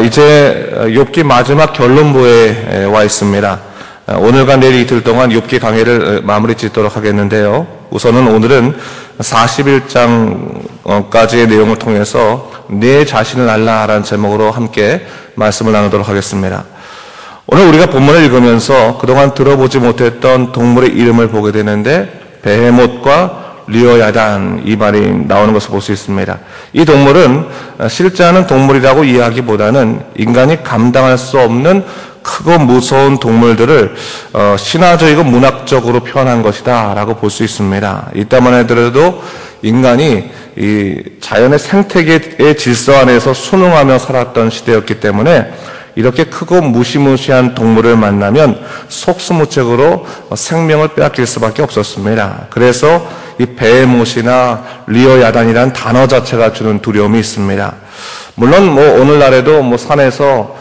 이제 욥기 마지막 결론부에 와 있습니다. 오늘과 내일 이틀 동안 욥기 강의를 마무리 짓도록 하겠는데요. 우선은 오늘은 41장까지의 내용을 통해서 내 자신을 알라라는 제목으로 함께 말씀을 나누도록 하겠습니다. 오늘 우리가 본문을 읽으면서 그동안 들어보지 못했던 동물의 이름을 보게 되는데 베헤못과 리어야단 이 말이 나오는 것을 볼 수 있습니다. 이 동물은 실제 하는 동물이라고 이해하기보다는 인간이 감당할 수 없는 크고 무서운 동물들을 신화적이고 문학적으로 표현한 것이다 라고 볼 수 있습니다. 이따만 해더라도 인간이 이 자연의 생태계의 질서 안에서 순응하며 살았던 시대였기 때문에 이렇게 크고 무시무시한 동물을 만나면 속수무책으로 생명을 빼앗길 수밖에 없었습니다. 그래서 이 베헤못이나 리어야단이라는 단어 자체가 주는 두려움이 있습니다. 물론 오늘날에도 산에서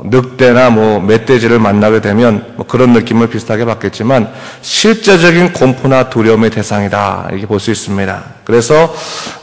늑대나 멧돼지를 만나게 되면 그런 느낌을 비슷하게 받겠지만 실제적인 공포나 두려움의 대상이다 이렇게 볼 수 있습니다. 그래서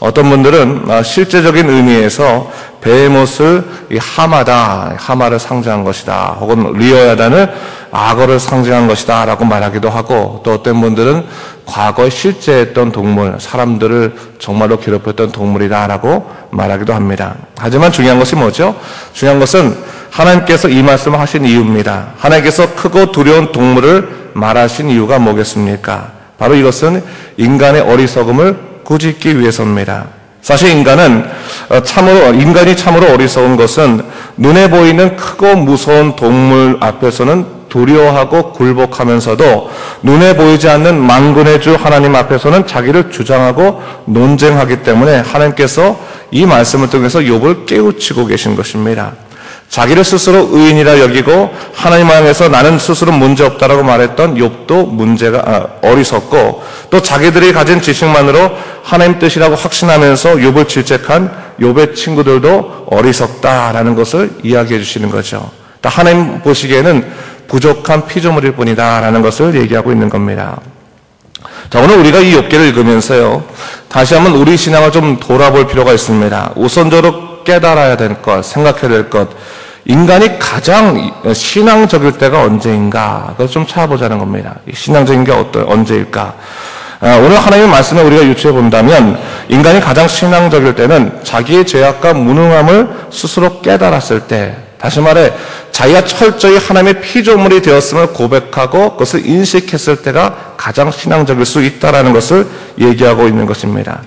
어떤 분들은 실제적인 의미에서 베헤못을 이 하마를 상징한 것이다, 혹은 리어야단을 악어를 상징한 것이다 라고 말하기도 하고, 또 어떤 분들은 과거에 실제했던 동물, 사람들을 정말로 괴롭혔던 동물이다 라고 말하기도 합니다. 하지만 중요한 것이 뭐죠? 중요한 것은 하나님께서 이 말씀을 하신 이유입니다. 하나님께서 크고 두려운 동물을 말하신 이유가 뭐겠습니까? 바로 이것은 인간의 어리석음을 꾸짖기 위해서입니다. 사실 인간이 참으로 어리석은 것은 눈에 보이는 크고 무서운 동물 앞에서는 두려워하고 굴복하면서도 눈에 보이지 않는 만군의 주 하나님 앞에서는 자기를 주장하고 논쟁하기 때문에 하나님께서 이 말씀을 통해서 욥을 깨우치고 계신 것입니다. 자기를 스스로 의인이라 여기고 하나님 앞에서 나는 스스로 문제없다라고 말했던 욥도 어리석고, 또 자기들이 가진 지식만으로 하나님 뜻이라고 확신하면서 욥을 질책한 욥의 친구들도 어리석다라는 것을 이야기해 주시는 거죠. 하나님 보시기에는 부족한 피조물일 뿐이다라는 것을 얘기하고 있는 겁니다. 자, 오늘 우리가 이 욥기를 읽으면서요, 다시 한번 우리 신앙을 좀 돌아볼 필요가 있습니다. 우선적으로 깨달아야 될 것, 생각해야 될 것, 인간이 가장 신앙적일 때가 언제인가, 그걸 좀 찾아보자는 겁니다. 신앙적인 게 언제일까? 오늘 하나님의 말씀을 우리가 유추해 본다면 인간이 가장 신앙적일 때는 자기의 죄악과 무능함을 스스로 깨달았을 때, 다시 말해 자기가 철저히 하나님의 피조물이 되었음을 고백하고 그것을 인식했을 때가 가장 신앙적일 수 있다는 것을 얘기하고 있는 것입니다.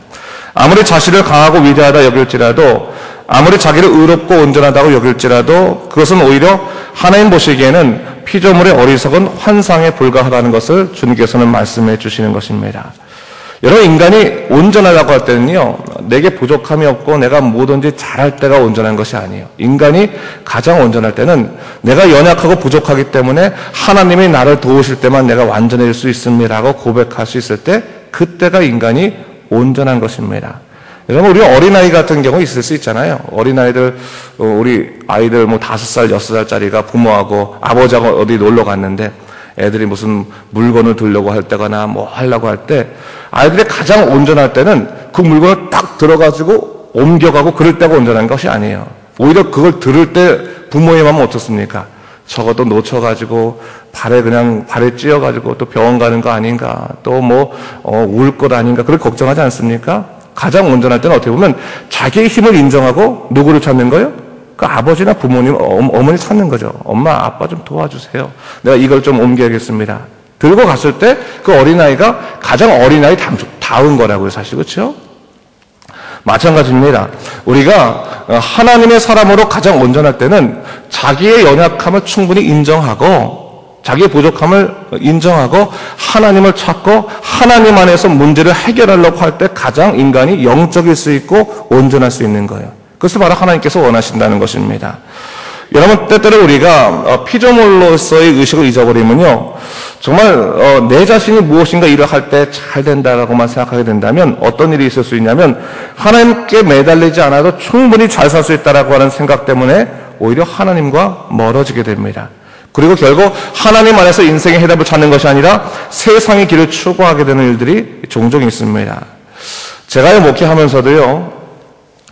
아무리 자신을 강하고 위대하다 여길지라도, 아무리 자기를 의롭고 온전하다고 여길지라도 그것은 오히려 하나님 보시기에는 피조물의 어리석은 환상에 불과하다는 것을 주님께서는 말씀해 주시는 것입니다. 여러분, 인간이 온전하다고 할 때는요, 내게 부족함이 없고 내가 뭐든지 잘할 때가 온전한 것이 아니에요. 인간이 가장 온전할 때는 내가 연약하고 부족하기 때문에 하나님이 나를 도우실 때만 내가 완전해질 수 있습니다라고 고백할 수 있을 때, 그때가 인간이 온전한 것입니다. 여러분, 우리 어린아이 같은 경우 있을 수 있잖아요. 어린아이들, 우리 아이들 5살, 6살짜리가 부모하고 아버지하고 어디 놀러 갔는데 애들이 무슨 물건을 들려고 할 때거나 하려고 할 때, 아이들이 가장 온전할 때는 그 물건을 딱 들어가지고 옮겨가고 그럴 때가 온전한 것이 아니에요. 오히려 그걸 들을 때 부모의 마음은 어떻습니까? 적어도 놓쳐가지고 발에 찧어가지고 또 병원 가는 거 아닌가, 또 울 것 아닌가, 그렇게 걱정하지 않습니까? 가장 온전할 때는 어떻게 보면 자기의 힘을 인정하고 누구를 찾는 거예요? 그 아버지나 부모님, 어머니 찾는 거죠. 엄마, 아빠 좀 도와주세요. 내가 이걸 좀 옮겨야겠습니다. 들고 갔을 때 그 어린아이가 가장 어린아이다운 거라고요, 사실. 그렇죠? 마찬가지입니다. 우리가 하나님의 사람으로 가장 온전할 때는 자기의 연약함을 충분히 인정하고, 자기의 부족함을 인정하고 하나님을 찾고 하나님 안에서 문제를 해결하려고 할 때 가장 인간이 영적일 수 있고 온전할 수 있는 거예요. 그것을 바로 하나님께서 원하신다는 것입니다. 여러분, 때때로 우리가 피조물로서의 의식을 잊어버리면요, 정말 내 자신이 무엇인가 일을 할 때 잘 된다라고만 생각하게 된다면 어떤 일이 있을 수 있냐면, 하나님께 매달리지 않아도 충분히 잘 살 수 있다라고 하는 생각 때문에 오히려 하나님과 멀어지게 됩니다. 그리고 결국 하나님 안에서 인생의 해답을 찾는 것이 아니라 세상의 길을 추구하게 되는 일들이 종종 있습니다. 제가 목회하면서도요,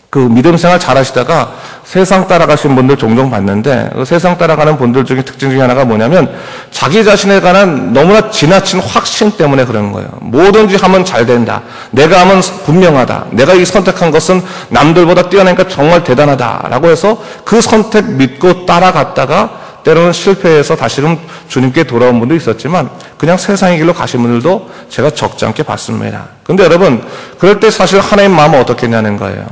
그 믿음 생활 잘 하시다가 세상 따라가신 분들 종종 봤는데 그 세상 따라가는 분들 중에 특징 중에 하나가 뭐냐면 자기 자신에 관한 너무나 지나친 확신 때문에 그런 거예요. 뭐든지 하면 잘 된다. 내가 하면 분명하다. 내가 이 선택한 것은 남들보다 뛰어나니까 정말 대단하다라고 해서 그 선택 믿고 따라갔다가 때로는 실패해서 다시는 주님께 돌아온 분도 있었지만 그냥 세상의 길로 가신 분들도 제가 적지 않게 봤습니다. 그런데 여러분, 그럴 때 사실 하나님 마음은 어떻겠냐는 거예요.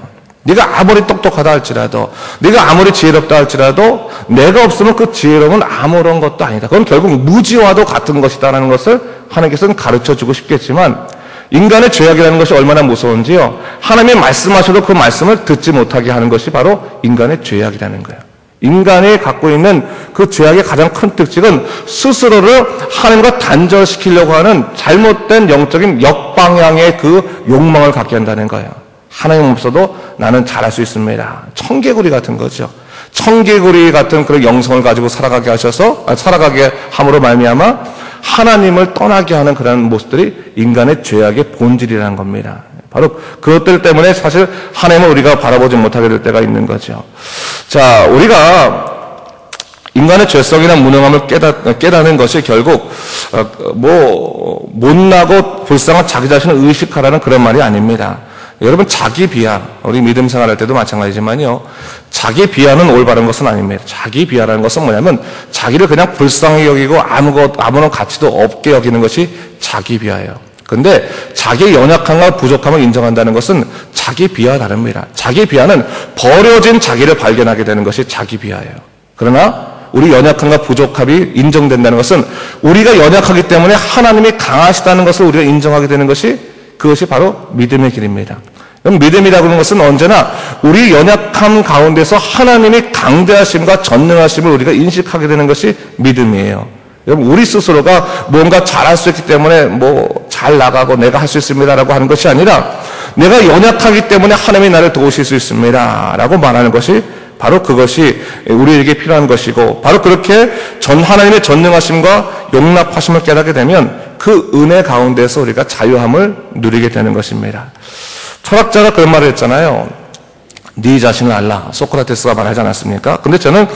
네가 아무리 똑똑하다 할지라도, 네가 아무리 지혜롭다 할지라도 내가 없으면 그 지혜로움은 아무런 것도 아니다. 그건 결국 무지와도 같은 것이다라는 것을 하나님께서는 가르쳐주고 싶겠지만 인간의 죄악이라는 것이 얼마나 무서운지요. 하나님이 말씀하셔도 그 말씀을 듣지 못하게 하는 것이 바로 인간의 죄악이라는 거예요. 인간이 갖고 있는 그 죄악의 가장 큰 특징은 스스로를 하나님과 단절시키려고 하는 잘못된 영적인 역방향의 그 욕망을 갖게 한다는 거예요. 하나님 없어도 나는 잘할 수 있습니다. 청개구리 같은 거죠. 청개구리 같은 그런 영성을 가지고 살아가게 함으로 말미암아 하나님을 떠나게 하는 그런 모습들이 인간의 죄악의 본질이라는 겁니다. 바로 그것들 때문에 사실 하나님을 우리가 바라보지 못하게 될 때가 있는 거죠. 자, 우리가 인간의 죄성이나 무능함을 깨닫는 것이 결국 못나고 불쌍한 자기 자신을 의식하라는 그런 말이 아닙니다. 여러분, 자기 비하, 우리 믿음 생활할 때도 마찬가지지만요, 자기 비하는 올바른 것은 아닙니다. 자기 비하라는 것은 뭐냐면 자기를 그냥 불쌍히 여기고 아무런 가치도 없게 여기는 것이 자기 비하예요. 근데 자기의 연약함과 부족함을 인정한다는 것은 자기 비하와 다릅니다. 자기 비하는 버려진 자기를 발견하게 되는 것이 자기 비하예요. 그러나 우리 연약함과 부족함이 인정된다는 것은 우리가 연약하기 때문에 하나님이 강하시다는 것을 우리가 인정하게 되는 것이 그것이 바로 믿음의 길입니다. 그럼 믿음이라고 하는 것은 언제나 우리 연약함 가운데서 하나님이 강대하심과 전능하심을 우리가 인식하게 되는 것이 믿음이에요. 여러분, 우리 스스로가 뭔가 잘할 수 있기 때문에 잘 나가고 내가 할 수 있습니다라고 하는 것이 아니라 내가 연약하기 때문에 하나님이 나를 도우실 수 있습니다라고 말하는 것이 바로 그것이 우리에게 필요한 것이고, 바로 그렇게 하나님의 전능하심과 용납하심을 깨닫게 되면 그 은혜 가운데서 우리가 자유함을 누리게 되는 것입니다. 철학자가 그런 말을 했잖아요. 네 자신을 알라. 소크라테스가 말하지 않았습니까? 근데 저는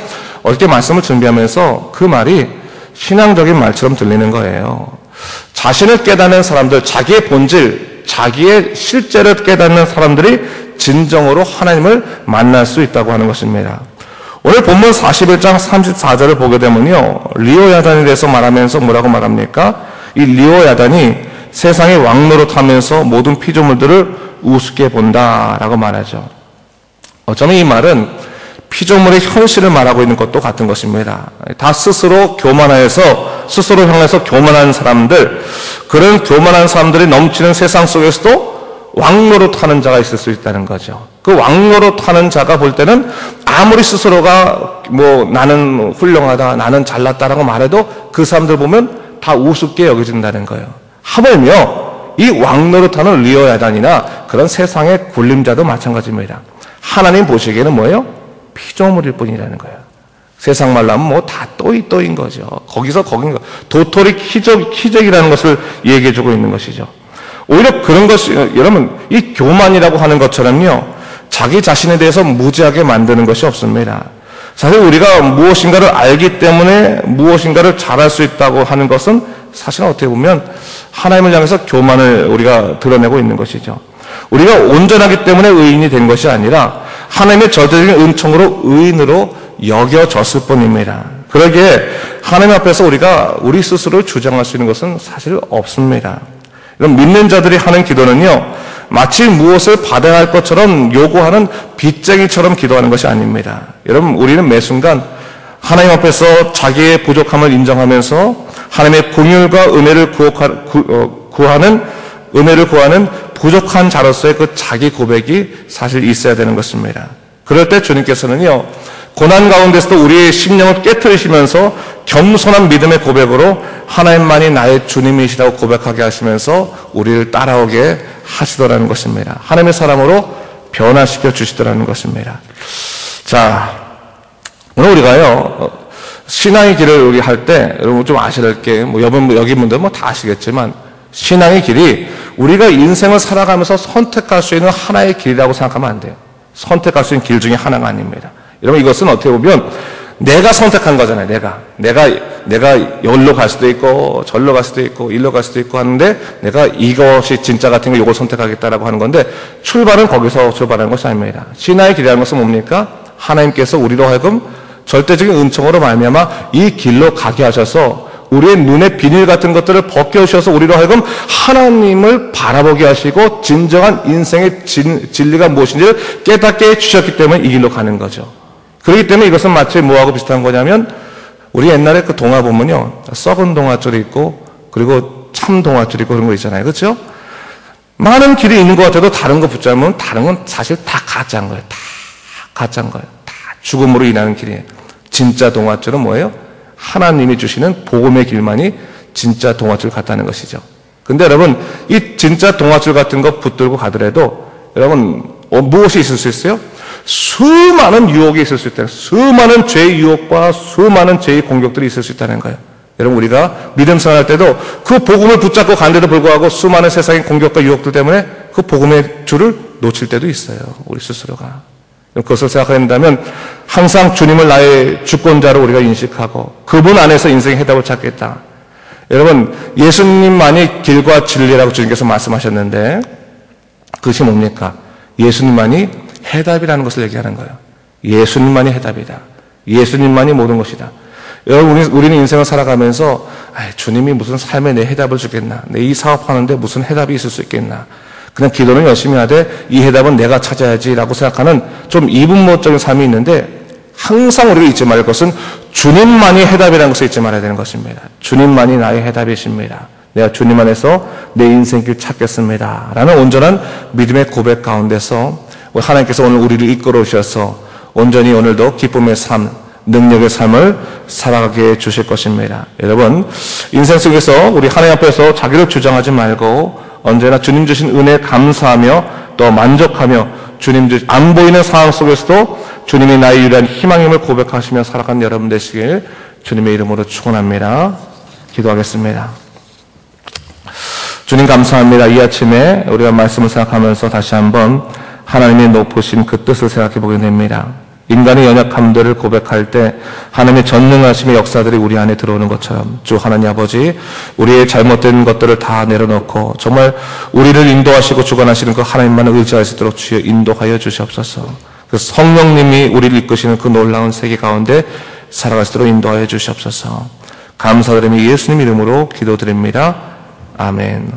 어저께 말씀을 준비하면서 그 말이 신앙적인 말처럼 들리는 거예요. 자신을 깨닫는 사람들, 자기의 본질, 자기의 실제를 깨닫는 사람들이 진정으로 하나님을 만날 수 있다고 하는 것입니다. 오늘 본문 41장 34절을 보게 되면요, 리오야단에 대해서 말하면서 뭐라고 말합니까? 이 리오야단이 세상의 왕노릇하면서 모든 피조물들을 우습게 본다라고 말하죠. 어쩌면 이 말은 피조물의 현실을 말하고 있는 것도 같은 것입니다. 다 스스로 교만하여서, 스스로 향해서 교만한 사람들, 그런 교만한 사람들이 넘치는 세상 속에서도 왕노릇하는 자가 있을 수 있다는 거죠. 그 왕노릇하는 자가 볼 때는 아무리 스스로가 나는 훌륭하다, 나는 잘났다라고 말해도 그 사람들 보면 다 우습게 여겨진다는 거예요. 하물며 이 왕노릇하는 리오야단이나 그런 세상의 굴림자도 마찬가지입니다. 하나님 보시기에는 뭐예요? 피조물일 뿐이라는 거예요. 세상 말로 하면 다 또이또인 거죠. 거긴 거. 도토리 키적이라는 것을 얘기해주고 있는 것이죠. 오히려 그런 것이, 여러분, 이 교만이라고 하는 것처럼요, 자기 자신에 대해서 무지하게 만드는 것이 없습니다. 사실 우리가 무엇인가를 알기 때문에 무엇인가를 잘할 수 있다고 하는 것은 사실은 어떻게 보면 하나님을 향해서 교만을 우리가 드러내고 있는 것이죠. 우리가 온전하기 때문에 의인이 된 것이 아니라 하나님의 절대적인 은총으로 의인으로 여겨졌을 뿐입니다. 그러기에 하나님 앞에서 우리가 우리 스스로를 주장할 수 있는 것은 사실 없습니다. 이런 믿는 자들이 하는 기도는요, 마치 무엇을 받아야 할 것처럼 요구하는 빚쟁이처럼 기도하는 것이 아닙니다. 여러분, 우리는 매 순간 하나님 앞에서 자기의 부족함을 인정하면서 하나님의 긍휼과 은혜를 구하는 부족한 자로서의 그 자기 고백이 사실 있어야 되는 것입니다. 그럴 때 주님께서는요, 고난 가운데서도 우리의 심령을 깨트리시면서 겸손한 믿음의 고백으로 하나님만이 나의 주님이시라고 고백하게 하시면서 우리를 따라오게 하시더라는 것입니다. 하나님의 사람으로 변화시켜 주시더라는 것입니다. 자, 오늘 우리가요, 신앙의 길을 우리 할 때, 여러분 좀 아셔야 될 게, 여기 분들 다 아시겠지만, 신앙의 길이 우리가 인생을 살아가면서 선택할 수 있는 하나의 길이라고 생각하면 안 돼요. 선택할 수 있는 길 중에 하나가 아닙니다. 여러분, 이것은 어떻게 보면 내가 선택한 거잖아요. 내가 여기로 갈 수도 있고 절로 갈 수도 있고 일로 갈 수도 있고 하는데 내가 이것이 진짜 같은 거 이걸 선택하겠다라고 하는 건데 출발은 거기서 출발하는 것이 아닙니다. 신앙의 길이라는 것은 뭡니까? 하나님께서 우리로 하여금 절대적인 은총으로 말미암아 이 길로 가게 하셔서 우리의 눈에 비닐 같은 것들을 벗겨주셔서 우리로 하여금 하나님을 바라보게 하시고 진정한 인생의 진리가 무엇인지를 깨닫게 해주셨기 때문에 이 길로 가는 거죠. 그렇기 때문에 이것은 마치 뭐하고 비슷한 거냐면 우리 옛날에 그 동화 보면요, 썩은 동화줄이 있고 그리고 참 동화줄이 있고 그런 거 있잖아요. 그렇죠? 많은 길이 있는 것 같아도 다른 거 붙잡으면 다른 건 사실 다 가짜인 거예요. 다 가짜인 거예요. 다 죽음으로 인하는 길이에요. 진짜 동화줄은 뭐예요? 하나님이 주시는 복음의 길만이 진짜 동화줄 같다는 것이죠. 근데 여러분, 이 진짜 동화줄 같은 거 붙들고 가더라도 여러분 무엇이 있을 수 있어요? 수많은 유혹이 있을 수 있다는 거예요. 수많은 죄의 유혹과 수많은 죄의 공격들이 있을 수 있다는 거예요. 여러분, 우리가 믿음 생활할 때도 그 복음을 붙잡고 간데도 불구하고 수많은 세상의 공격과 유혹들 때문에 그 복음의 줄을 놓칠 때도 있어요. 우리 스스로가. 그것을 생각한다면 항상 주님을 나의 주권자로 우리가 인식하고 그분 안에서 인생의 해답을 찾겠다. 여러분, 예수님만이 길과 진리라고 주님께서 말씀하셨는데 그것이 뭡니까? 예수님만이 해답이라는 것을 얘기하는 거예요. 예수님만이 해답이다. 예수님만이 모든 것이다. 여러분, 우리는 인생을 살아가면서 주님이 무슨 삶에 내 해답을 주겠나? 내 이 사업하는데 무슨 해답이 있을 수 있겠나? 그냥 기도는 열심히 하되 이 해답은 내가 찾아야지라고 생각하는 좀 이분모적인 삶이 있는데 항상 우리가 잊지 말할 것은 주님만이 해답이라는 것을 잊지 말아야 되는 것입니다. 주님만이 나의 해답이십니다. 내가 주님 안에서 내 인생길 찾겠습니다. 라는 온전한 믿음의 고백 가운데서 하나님께서 오늘 우리를 이끌어 오셔서 온전히 오늘도 기쁨의 삶, 능력의 삶을 살아가게 해 주실 것입니다. 여러분, 인생 속에서 우리 하나님 앞에서 자기를 주장하지 말고 언제나 주님 주신 은혜에 감사하며 또 만족하며 주님 주신 안 보이는 상황 속에서도 주님이 나의 유일한 희망임을 고백하시며 살아가는 여러분 되시길 주님의 이름으로 축원합니다. 기도하겠습니다. 주님 감사합니다. 이 아침에 우리가 말씀을 생각하면서 다시 한번 하나님의 높으신 그 뜻을 생각해 보게 됩니다. 인간의 연약함들을 고백할 때 하나님의 전능하심의 역사들이 우리 안에 들어오는 것처럼 주 하나님 아버지, 우리의 잘못된 것들을 다 내려놓고 정말 우리를 인도하시고 주관하시는 그 하나님만을 의지할 수 있도록 주여 인도하여 주시옵소서. 그 성령님이 우리를 이끄시는 그 놀라운 세계 가운데 살아갈 수 있도록 인도하여 주시옵소서. 감사드리며 예수님 이름으로 기도드립니다. 아멘.